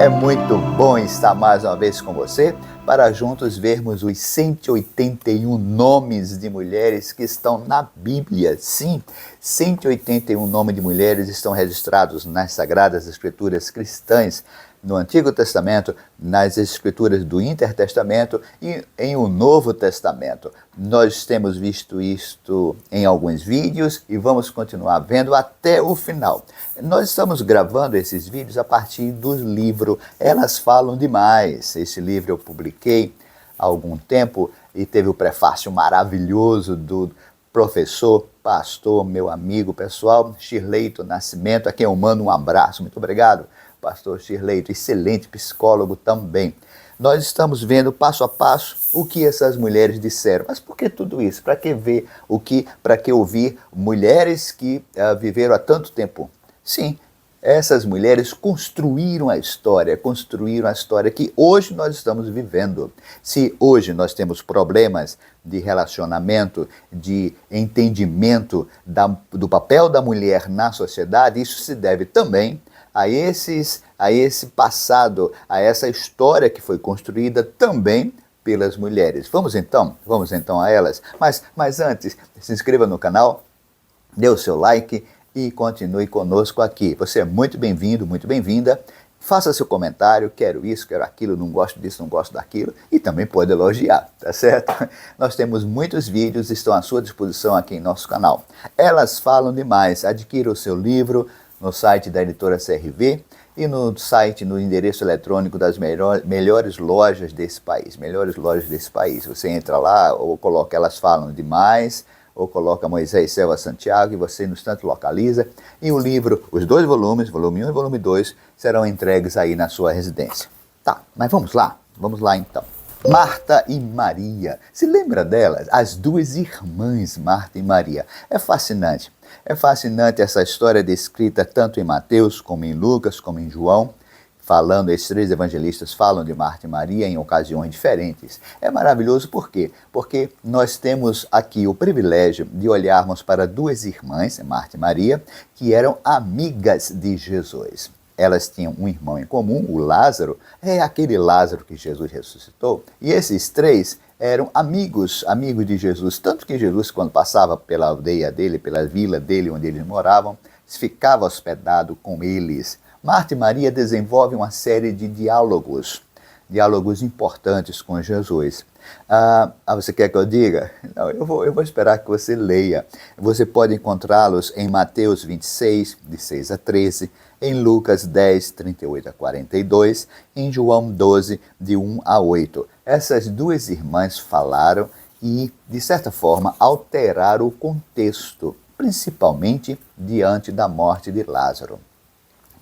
É muito bom estar mais uma vez com você para juntos vermos os 181 nomes de mulheres que estão na Bíblia. Sim, 181 nomes de mulheres estão registrados nas Sagradas Escrituras cristãs, no Antigo Testamento, nas Escrituras do Intertestamento e em o Novo Testamento. Nós temos visto isto em alguns vídeos e vamos continuar vendo até o final. Nós estamos gravando esses vídeos a partir do livro Elas Falam Demais. Esse livro eu publiquei há algum tempo e teve o prefácio maravilhoso do professor, pastor, meu amigo pessoal, Shirleito Nascimento, a quem eu mando um abraço. Muito obrigado, pastor Shirleito, excelente psicólogo também. Nós estamos vendo passo a passo o que essas mulheres disseram. Mas por que tudo isso? Para que ver para que ouvir mulheres que viveram há tanto tempo? Sim, essas mulheres construíram a história que hoje nós estamos vivendo. Se hoje nós temos problemas de relacionamento, de entendimento do papel da mulher na sociedade, isso se deve também a esse passado, a essa história que foi construída também pelas mulheres. Vamos então a elas. Mas antes, se inscreva no canal, dê o seu like e continue conosco aqui. Você é muito bem-vindo, muito bem-vinda. Faça seu comentário, quero isso, quero aquilo, não gosto disso, não gosto daquilo, e também pode elogiar, tá certo? Nós temos muitos vídeos, estão à sua disposição aqui em nosso canal. Elas Falam Demais. Adquira o seu livro no site da editora CRV e no endereço eletrônico das melhores lojas desse país. Você entra lá ou coloca Elas Falam Demais, ou coloca Moisés Selva Santiago e você no instante localiza. E o livro, os dois volumes, volume 1 e volume 2, serão entregues aí na sua residência. Tá, mas vamos lá então. Marta e Maria. Se lembra delas? As duas irmãs, Marta e Maria. É fascinante essa história descrita tanto em Mateus, como em Lucas, como em João. Esses três evangelistas falam de Marta e Maria em ocasiões diferentes. É maravilhoso por quê? Porque nós temos aqui o privilégio de olharmos para duas irmãs, Marta e Maria, que eram amigas de Jesus. Elas tinham um irmão em comum, o Lázaro, aquele Lázaro que Jesus ressuscitou. E esses três eram amigos de Jesus, tanto que Jesus, quando passava pela aldeia dele, pela vila dele, onde eles moravam, ficava hospedado com eles. Marta e Maria desenvolvem uma série de diálogos importantes com Jesus. Você quer que eu diga? Não, eu vou esperar que você leia. Você pode encontrá-los em Mateus 26, de 6 a 13, em Lucas 10, 38 a 42, em João 12, de 1 a 8. Essas duas irmãs falaram e, de certa forma, alteraram o contexto, principalmente diante da morte de Lázaro.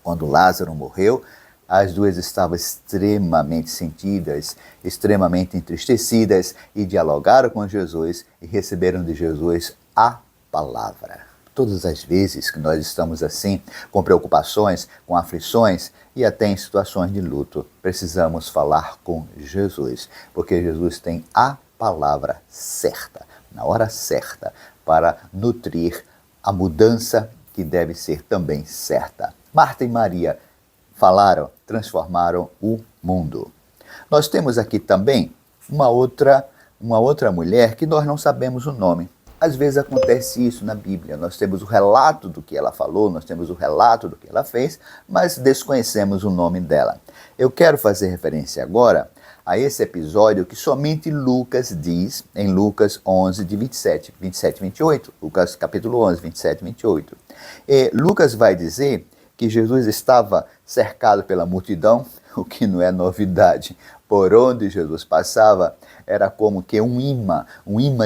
Quando Lázaro morreu, as duas estavam extremamente sentidas, extremamente entristecidas e dialogaram com Jesus e receberam de Jesus a palavra. Todas as vezes que nós estamos assim, com preocupações, com aflições e até em situações de luto, precisamos falar com Jesus, porque Jesus tem a palavra certa, na hora certa, para nutrir a mudança que deve ser também certa. Marta e Maria falaram, transformaram o mundo. Nós temos aqui também uma outra mulher que nós não sabemos o nome. Às vezes acontece isso na Bíblia. Nós temos o relato do que ela falou, nós temos o relato do que ela fez, mas desconhecemos o nome dela. Eu quero fazer referência agora a esse episódio que somente Lucas diz em Lucas 11, de 27 e 28. Lucas capítulo 11, 27 e 28. Lucas vai dizer que Jesus estava cercado pela multidão, o que não é novidade. Por onde Jesus passava, era como que um imã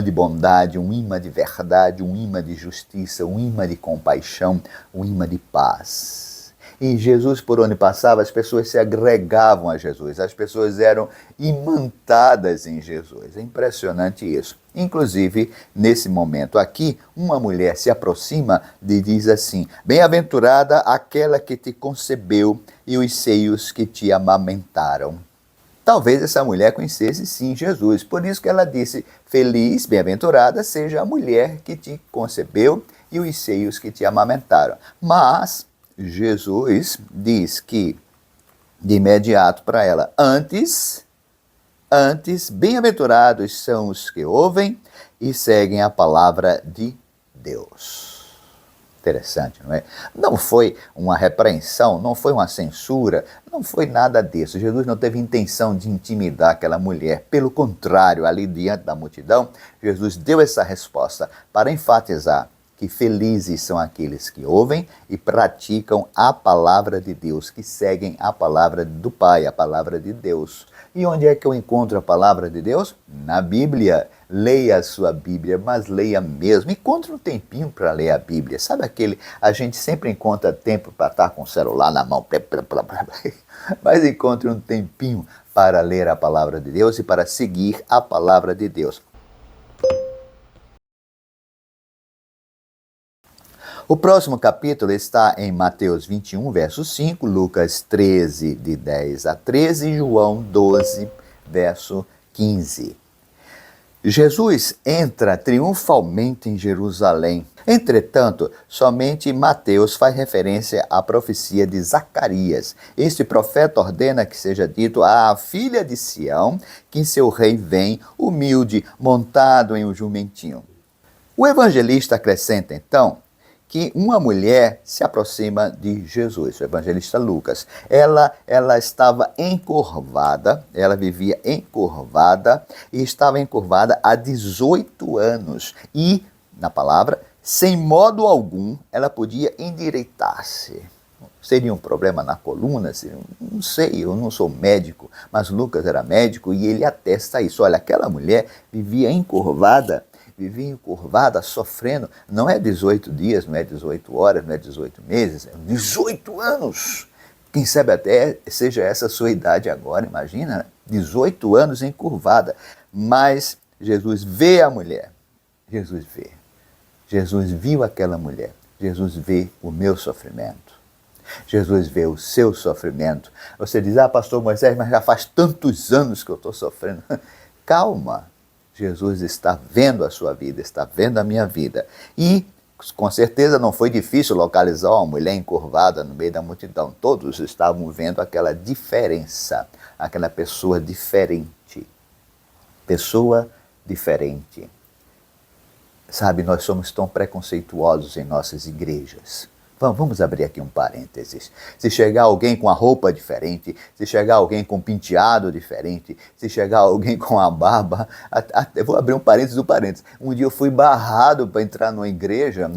de bondade, um imã de verdade, um imã de justiça, um imã de compaixão, um imã de paz. E Jesus, por onde passava, as pessoas se agregavam a Jesus, as pessoas eram imantadas em Jesus. É impressionante isso. Inclusive, nesse momento aqui, uma mulher se aproxima e diz assim: bem-aventurada aquela que te concebeu e os seios que te amamentaram. Talvez essa mulher conhecesse sim Jesus, por isso que ela disse: feliz, bem-aventurada seja a mulher que te concebeu e os seios que te amamentaram. Mas Jesus diz que de imediato para ela. Antes, bem-aventurados são os que ouvem e seguem a palavra de Deus. Interessante, não é? Não foi uma repreensão, não foi uma censura, não foi nada disso. Jesus não teve intenção de intimidar aquela mulher. Pelo contrário, ali diante da multidão, Jesus deu essa resposta para enfatizar que felizes são aqueles que ouvem e praticam a palavra de Deus, que seguem a palavra do Pai, a palavra de Deus. E onde é que eu encontro a palavra de Deus? Na Bíblia. Leia a sua Bíblia, mas leia mesmo. Encontre um tempinho para ler a Bíblia. Sabe aquele, a gente sempre encontra tempo para estar com o celular na mão, mas encontre um tempinho para ler a palavra de Deus e para seguir a palavra de Deus. O próximo capítulo está em Mateus 21, verso 5, Lucas 13, de 10 a 13, e João 12, verso 15. Jesus entra triunfalmente em Jerusalém. Entretanto, somente Mateus faz referência à profecia de Zacarias. Este profeta ordena que seja dito à filha de Sião que seu rei vem, humilde, montado em um jumentinho. O evangelista acrescenta, então, que uma mulher se aproxima de Jesus, o evangelista Lucas. Ela estava encurvada, ela vivia encurvada e estava encurvada há 18 anos. E, na palavra, sem modo algum, ela podia endireitar-se. Seria um problema na coluna? Não sei, eu não sou médico, mas Lucas era médico e ele atesta isso. Olha, aquela mulher vivia encurvada, sofrendo, não é 18 dias, não é 18 horas, não é 18 meses, é 18 anos. Quem sabe até seja essa a sua idade agora, imagina, né? 18 anos encurvada. Mas Jesus vê a mulher, Jesus viu aquela mulher, Jesus vê o meu sofrimento, Jesus vê o seu sofrimento. Você diz, pastor Moisés, mas já faz tantos anos que eu estou sofrendo. Calma. Jesus está vendo a sua vida, está vendo a minha vida. E, com certeza, não foi difícil localizar uma mulher encurvada no meio da multidão. Todos estavam vendo aquela diferença, aquela pessoa diferente. Pessoa diferente. Sabe, nós somos tão preconceituosos em nossas igrejas. Vamos abrir aqui um parênteses. Se chegar alguém com a roupa diferente, se chegar alguém com um penteado diferente, se chegar alguém com a barba... Eu vou abrir um parênteses do parênteses. Um dia eu fui barrado para entrar na igreja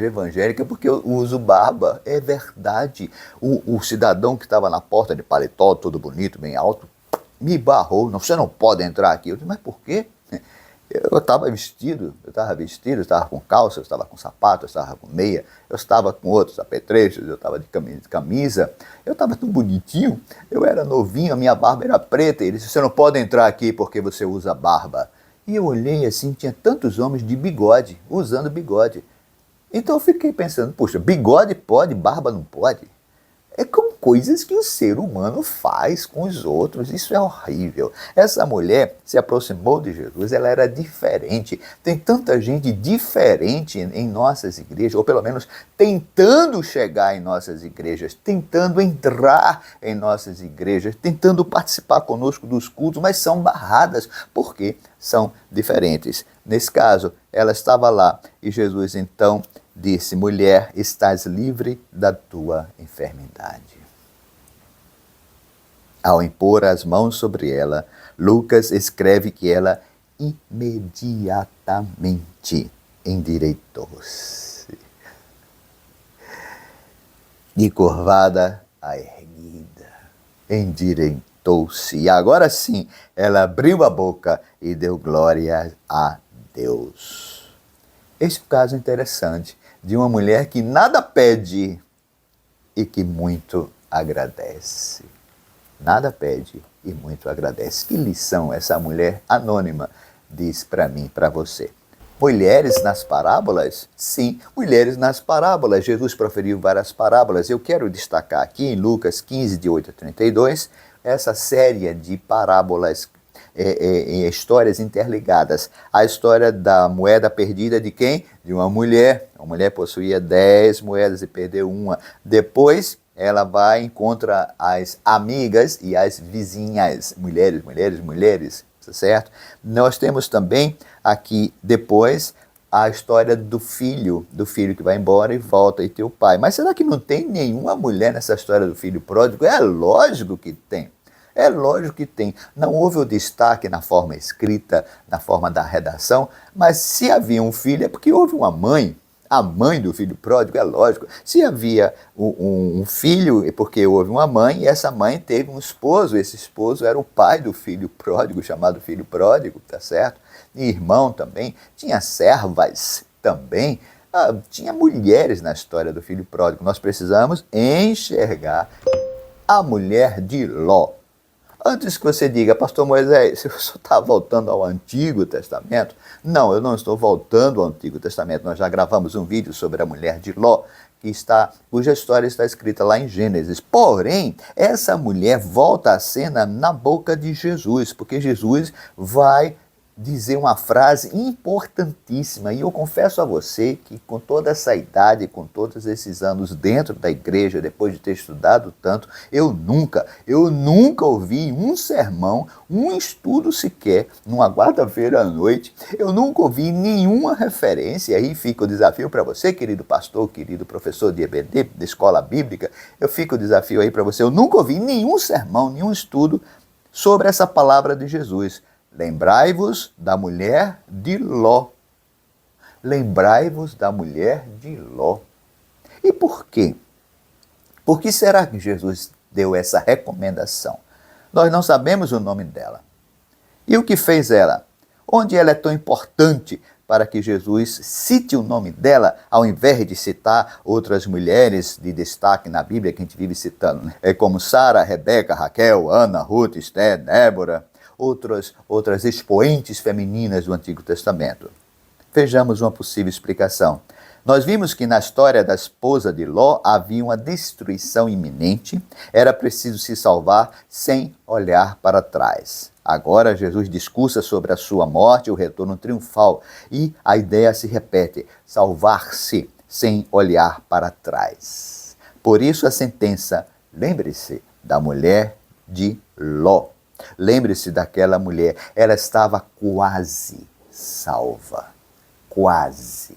evangélica, porque eu uso barba. É verdade. O cidadão que estava na porta de paletó, todo bonito, bem alto, me barrou. Não, você não pode entrar aqui. Eu disse, mas por quê? Eu estava vestido, eu estava com calça, eu estava com sapato, eu estava com meia, eu estava com outros apetrechos, eu estava de camisa, eu estava tão bonitinho, eu era novinho, a minha barba era preta, e ele disse, você não pode entrar aqui porque você usa barba. E eu olhei assim, tinha tantos homens de bigode, usando bigode. Então eu fiquei pensando, puxa, bigode pode, barba não pode? É como coisas que o ser humano faz com os outros, isso é horrível. Essa mulher se aproximou de Jesus, ela era diferente. Tem tanta gente diferente em nossas igrejas, ou pelo menos tentando chegar em nossas igrejas, tentando entrar em nossas igrejas, tentando participar conosco dos cultos, mas são barradas, porque são diferentes. Nesse caso, ela estava lá e Jesus então disse, mulher, estás livre da tua enfermidade. Ao impor as mãos sobre ela, Lucas escreve que ela imediatamente endireitou-se. De curvada a erguida, endireitou-se. E agora sim, ela abriu a boca e deu glória a Deus. Esse é um caso interessante de uma mulher que nada pede e que muito agradece. Nada pede e muito agradece. Que lição essa mulher anônima diz para mim, para você. Mulheres nas parábolas? Sim, mulheres nas parábolas. Jesus proferiu várias parábolas. Eu quero destacar aqui em Lucas 15, de 8 a 32, essa série de parábolas, histórias interligadas. A história da moeda perdida de quem? De uma mulher. A mulher possuía 10 moedas e perdeu uma. Depois, ela vai encontra as amigas e as vizinhas, mulheres, tá certo? Nós temos também aqui depois a história do filho que vai embora e volta e tem o pai. Mas será que não tem nenhuma mulher nessa história do filho pródigo? É lógico que tem. É lógico que tem. Não houve o destaque na forma escrita, na forma da redação, mas se havia um filho é porque houve uma mãe. A mãe do filho pródigo, é lógico. Se havia um filho, é porque houve uma mãe, e essa mãe teve um esposo. Esse esposo era o pai do filho pródigo, chamado filho pródigo, tá certo? E irmão também. Tinha servas também. Tinha mulheres na história do filho pródigo. Nós precisamos enxergar a mulher de Ló. Antes que você diga, pastor Moisés, você está voltando ao Antigo Testamento? Não, eu não estou voltando ao Antigo Testamento. Nós já gravamos um vídeo sobre a mulher de Ló, cuja história está escrita lá em Gênesis. Porém, essa mulher volta à cena na boca de Jesus, porque Jesus vai dizer uma frase importantíssima, e eu confesso a você que com toda essa idade, com todos esses anos dentro da igreja, depois de ter estudado tanto, eu nunca ouvi um sermão, um estudo sequer, numa quarta-feira à noite, eu nunca ouvi nenhuma referência, e aí fica o desafio para você, querido pastor, querido professor de EBD, de escola bíblica, eu fico o desafio aí para você, eu nunca ouvi nenhum sermão, nenhum estudo sobre essa palavra de Jesus. Lembrai-vos da mulher de Ló. Lembrai-vos da mulher de Ló. E por quê? Por que será que Jesus deu essa recomendação? Nós não sabemos o nome dela. E o que fez ela? Onde ela é tão importante para que Jesus cite o nome dela, ao invés de citar outras mulheres de destaque na Bíblia que a gente vive citando, né? Como Sara, Rebeca, Raquel, Ana, Ruth, Esther, Débora, outras expoentes femininas do Antigo Testamento. Vejamos uma possível explicação. Nós vimos que na história da esposa de Ló havia uma destruição iminente, era preciso se salvar sem olhar para trás. Agora Jesus discursa sobre a sua morte e o retorno triunfal, e a ideia se repete, salvar-se sem olhar para trás. Por isso a sentença, lembre-se da mulher de Ló. Lembre-se daquela mulher, ela estava quase salva, quase.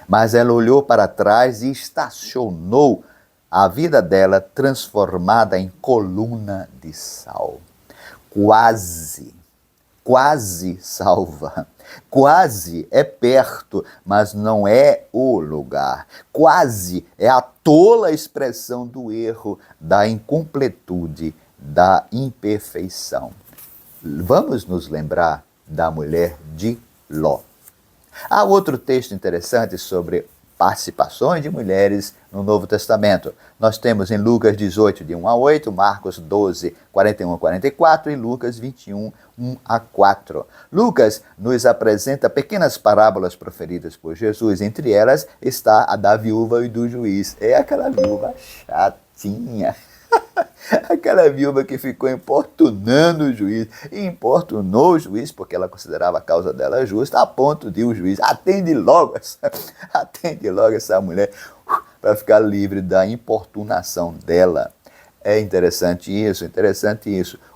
Mas ela olhou para trás e estacionou a vida dela transformada em coluna de sal. Quase, quase salva. Quase é perto, mas não é o lugar. Quase é a tola expressão do erro, da incompletude, da imperfeição. Vamos nos lembrar da mulher de Ló. Há outro texto interessante sobre participações de mulheres no Novo Testamento. Nós temos em Lucas 18, de 1 a 8, Marcos 12, 41 a 44 e Lucas 21, 1 a 4. Lucas nos apresenta pequenas parábolas proferidas por Jesus. Entre elas está a da viúva e do juiz. É aquela viúva chatinha. Aquela viúva que ficou importunando o juiz, e importunou o juiz porque ela considerava a causa dela justa, a ponto de o juiz atende logo essa mulher para ficar livre da importunação dela. É interessante isso.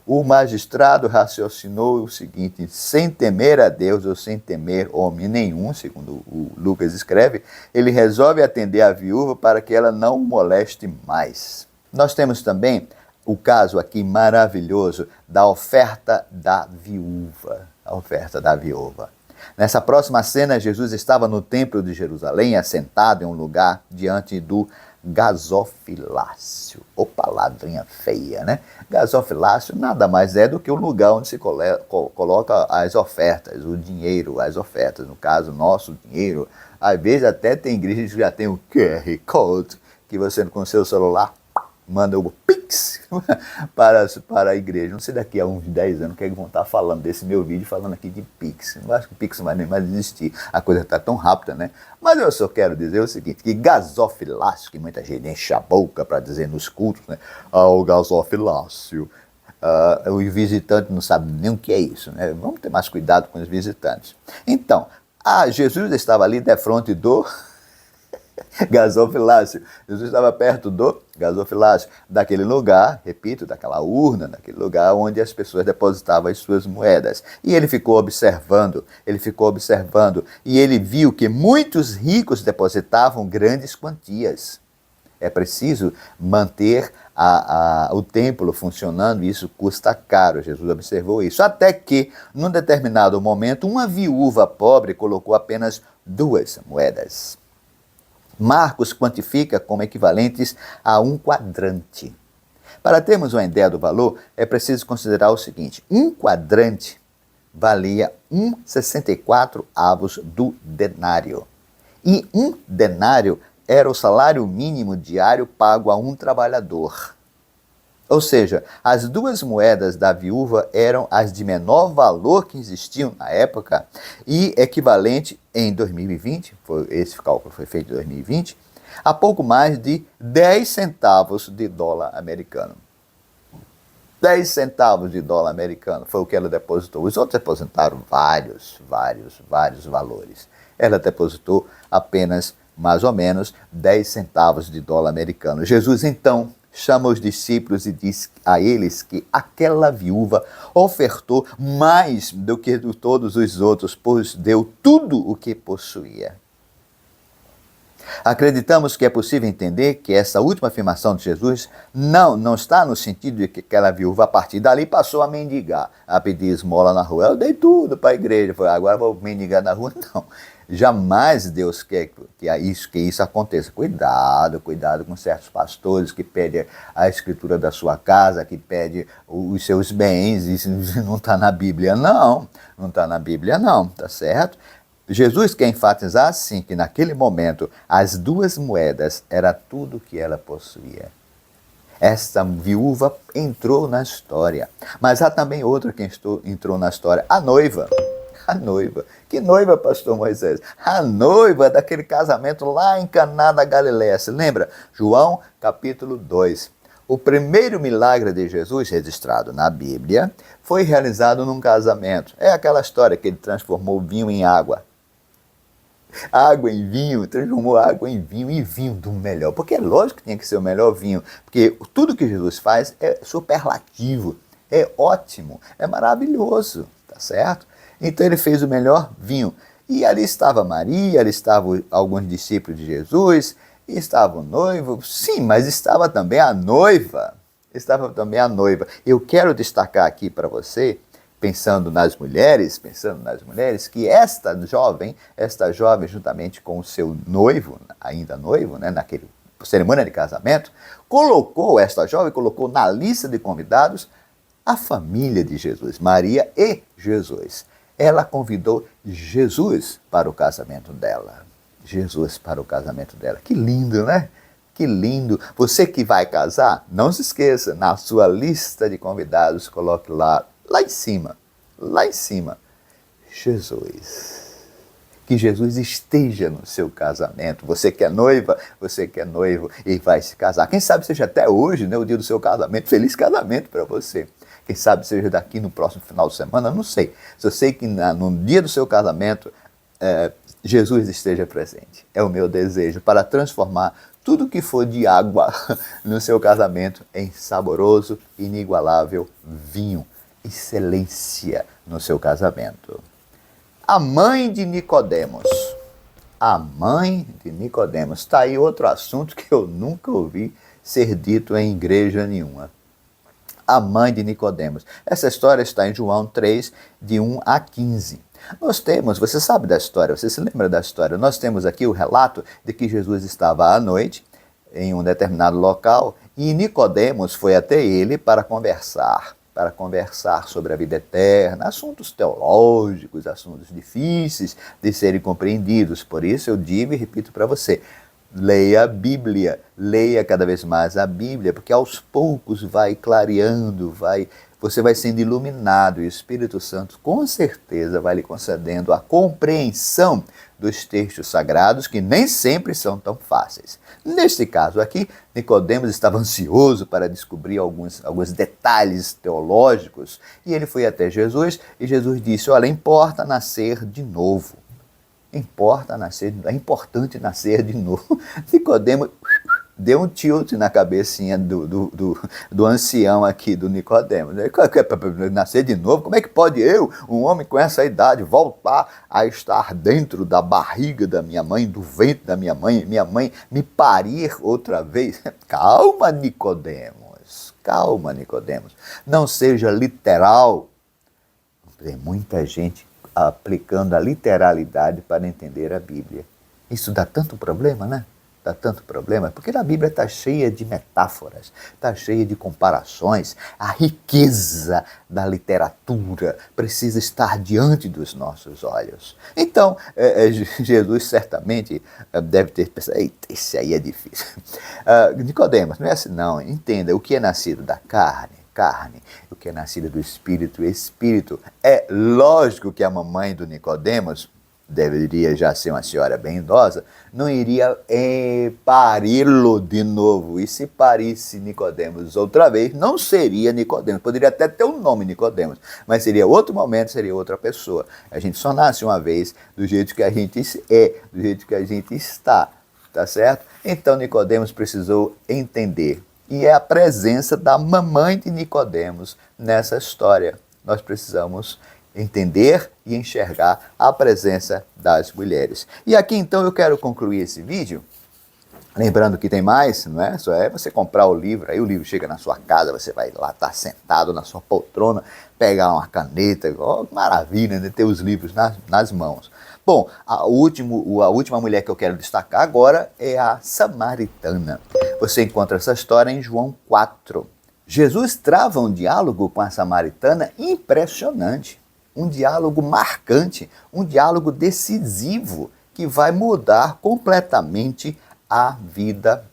O magistrado raciocinou o seguinte, sem temer a Deus ou sem temer homem nenhum, segundo o Lucas escreve, ele resolve atender a viúva para que ela não o moleste mais. Nós temos também o caso aqui maravilhoso da oferta da viúva. A oferta da viúva. Nessa próxima cena, Jesus estava no templo de Jerusalém, assentado em um lugar diante do gasofilácio. Ô palavrinha feia, né? Gasofilácio nada mais é do que o lugar onde se coloca as ofertas, o dinheiro, as ofertas. No caso, nosso dinheiro. Às vezes até tem igrejas que já tem o QR Code, que você com o seu celular manda o Pix para a igreja. Não sei daqui a uns 10 anos que vão estar falando desse meu vídeo, falando aqui de Pix. Eu acho que o Pix não vai nem mais existir. A coisa está tão rápida, né? Mas eu só quero dizer o seguinte, que gasofilácio, que muita gente enche a boca para dizer nos cultos, né? O gasofilácio. O visitante não sabe nem o que é isso, né? Vamos ter mais cuidado com os visitantes. Então, Jesus estava ali defronte do Gasofilácio. Jesus estava perto do gasofilácio, daquele lugar, repito, daquela urna, daquele lugar onde as pessoas depositavam as suas moedas. E ele ficou observando, e ele viu que muitos ricos depositavam grandes quantias. É preciso manter o templo funcionando e isso custa caro. Jesus observou isso. Até que, num determinado momento, uma viúva pobre colocou apenas 2 moedas. Marcos quantifica como equivalentes a 1 quadrante. Para termos uma ideia do valor, é preciso considerar o seguinte: 1 quadrante valia 1,64 avos do denário. E 1 denário era o salário mínimo diário pago a um trabalhador. Ou seja, as 2 moedas da viúva eram as de menor valor que existiam na época e equivalente em 2020, esse cálculo foi feito em 2020, a pouco mais de 10 centavos de dólar americano. 10 centavos de dólar americano foi o que ela depositou. Os outros depositaram vários valores. Ela depositou apenas, mais ou menos, 10 centavos de dólar americano. Jesus, então, chama os discípulos e diz a eles que aquela viúva ofertou mais do que todos os outros, pois deu tudo o que possuía. Acreditamos que é possível entender que essa última afirmação de Jesus não está no sentido de que aquela viúva a partir dali passou a mendigar, a pedir esmola na rua. Eu dei tudo para a igreja, agora vou mendigar na rua. Não. Jamais Deus quer que isso aconteça. Cuidado com certos pastores que pedem a escritura da sua casa, que pedem os seus bens, isso não está na Bíblia, não está na Bíblia, não, tá certo? Jesus quer enfatizar, sim, que naquele momento as 2 moedas era tudo que ela possuía. Esta viúva entrou na história, mas há também outra que entrou na história, a noiva. A noiva. Que noiva, pastor Moisés? A noiva daquele casamento lá em Caná da Galileia. Se lembra? João capítulo 2. O primeiro milagre de Jesus registrado na Bíblia foi realizado num casamento. É aquela história que ele transformou vinho em água. Água em vinho, transformou água em vinho e vinho do melhor. Porque é lógico que tinha que ser o melhor vinho. Porque tudo que Jesus faz é superlativo, é ótimo, é maravilhoso, tá certo? Então ele fez o melhor vinho. E ali estava Maria, ali estavam alguns discípulos de Jesus, e estava o noivo, sim, mas estava também a noiva. Eu quero destacar aqui para você, pensando nas mulheres, que esta jovem juntamente com o seu noivo, ainda noivo, né, naquele cerimônia de casamento, colocou na lista de convidados a família de Jesus, Maria e Jesus. Ela convidou Jesus para o casamento dela. Que lindo, né? Que lindo. Você que vai casar, não se esqueça, na sua lista de convidados, coloque lá em cima, Jesus. Que Jesus esteja no seu casamento. Você que é noiva, você que é noivo e vai se casar. Quem sabe seja até hoje, né, o dia do seu casamento. Feliz casamento para você. Quem sabe seja daqui no próximo final de semana, não sei. Só sei que no dia do seu casamento, Jesus esteja presente. É o meu desejo para transformar tudo que for de água no seu casamento em saboroso, inigualável vinho. Excelência no seu casamento. A mãe de Nicodemos. Está aí outro assunto que eu nunca ouvi ser dito em igreja nenhuma. A mãe de Nicodemos. Essa história está em João 3, de 1 a 15. Você sabe da história, você se lembra da história? Nós temos aqui o relato de que Jesus estava à noite em um determinado local e Nicodemos foi até ele para conversar sobre a vida eterna, assuntos teológicos, assuntos difíceis de serem compreendidos. Por isso eu digo e repito para você, leia a Bíblia, leia cada vez mais a Bíblia, porque aos poucos vai clareando, você vai sendo iluminado e o Espírito Santo com certeza vai lhe concedendo a compreensão dos textos sagrados que nem sempre são tão fáceis. Neste caso aqui, Nicodemos estava ansioso para descobrir alguns detalhes teológicos e ele foi até Jesus e Jesus disse, olha, importa nascer de novo. Importa nascer, é importante nascer de novo. Nicodemo deu um tilt na cabecinha do ancião aqui, do Nicodemo. Nascer de novo? Como é que pode eu, um homem com essa idade, voltar a estar dentro da barriga da minha mãe, do ventre da minha mãe me parir outra vez? Calma, Nicodemos. Calma, Nicodemos. Não seja literal. Tem muita gente aplicando a literalidade para entender a Bíblia. Isso dá tanto problema, né? Dá tanto problema, porque a Bíblia está cheia de metáforas, está cheia de comparações. A riqueza da literatura precisa estar diante dos nossos olhos. Então, Jesus certamente deve ter pensado, eita, esse aí é difícil. Nicodemos, não é assim não, entenda, o que é nascido da carne, carne, o que é nascido do Espírito, Espírito. É lógico que a mamãe do Nicodemos, deveria já ser uma senhora bem idosa, não iria pari-lo de novo. E se parisse Nicodemos outra vez, não seria Nicodemos. Poderia até ter o nome Nicodemos, mas seria outro momento, seria outra pessoa. A gente só nasce uma vez do jeito que a gente é, do jeito que a gente está, tá certo? Então Nicodemos precisou entender. E é a presença da mamãe de Nicodemos nessa história. Nós precisamos entender e enxergar a presença das mulheres. E aqui então eu quero concluir esse vídeo, lembrando que tem mais, não é? Só é você comprar o livro, aí o livro chega na sua casa, você vai lá estar sentado na sua poltrona, pegar uma caneta, maravilha, né? Ter os livros nas mãos. Bom, a última mulher que eu quero destacar agora é a samaritana. Você encontra essa história em João 4. Jesus trava um diálogo com a samaritana impressionante. Um diálogo marcante, um diálogo decisivo que vai mudar completamente a vida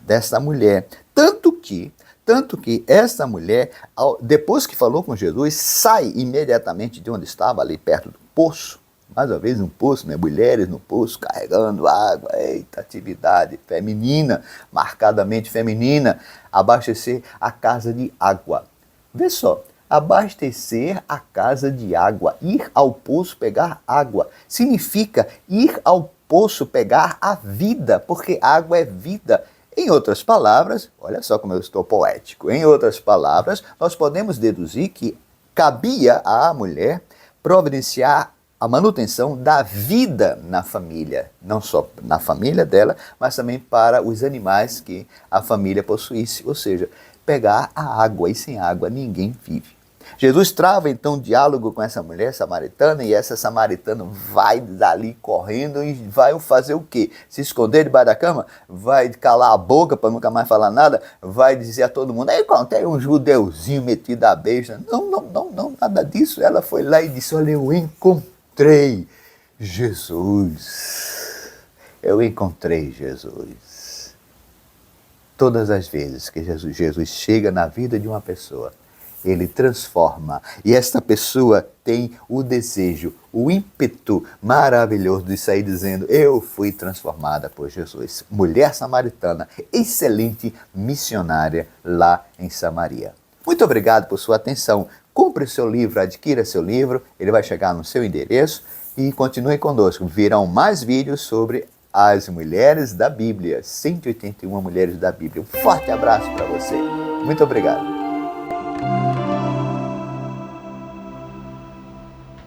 dessa mulher. Tanto que essa mulher, depois que falou com Jesus, sai imediatamente de onde estava, ali perto do poço. Mais uma vez um poço, né? Mulheres no poço carregando água, eita, atividade feminina, marcadamente feminina, abastecer a casa de água. Vê só. Abastecer a casa de água, ir ao poço pegar água, significa ir ao poço pegar a vida, porque água é vida. Em outras palavras, olha só como eu estou poético, em outras palavras, nós podemos deduzir que cabia à mulher providenciar a manutenção da vida na família, não só na família dela, mas também para os animais que a família possuísse, ou seja, pegar a água, e sem água ninguém vive. Jesus trava então um diálogo com essa mulher samaritana, e essa samaritana vai dali correndo e vai fazer o quê? Se esconder debaixo da cama? Vai calar a boca para nunca mais falar nada? Vai dizer a todo mundo, encontrei um judeuzinho metido a besta? Não, nada disso. Ela foi lá e disse, olha, eu encontrei Jesus. Eu encontrei Jesus. Todas as vezes que Jesus chega na vida de uma pessoa, ele transforma. E esta pessoa tem o desejo, o ímpeto maravilhoso de sair dizendo, eu fui transformada por Jesus. Mulher samaritana, excelente missionária lá em Samaria. Muito obrigado por sua atenção. Compre seu livro, adquira seu livro, ele vai chegar no seu endereço e continue conosco. Virão mais vídeos sobre as mulheres da Bíblia, 181 mulheres da Bíblia. Um forte abraço para você. Muito obrigado.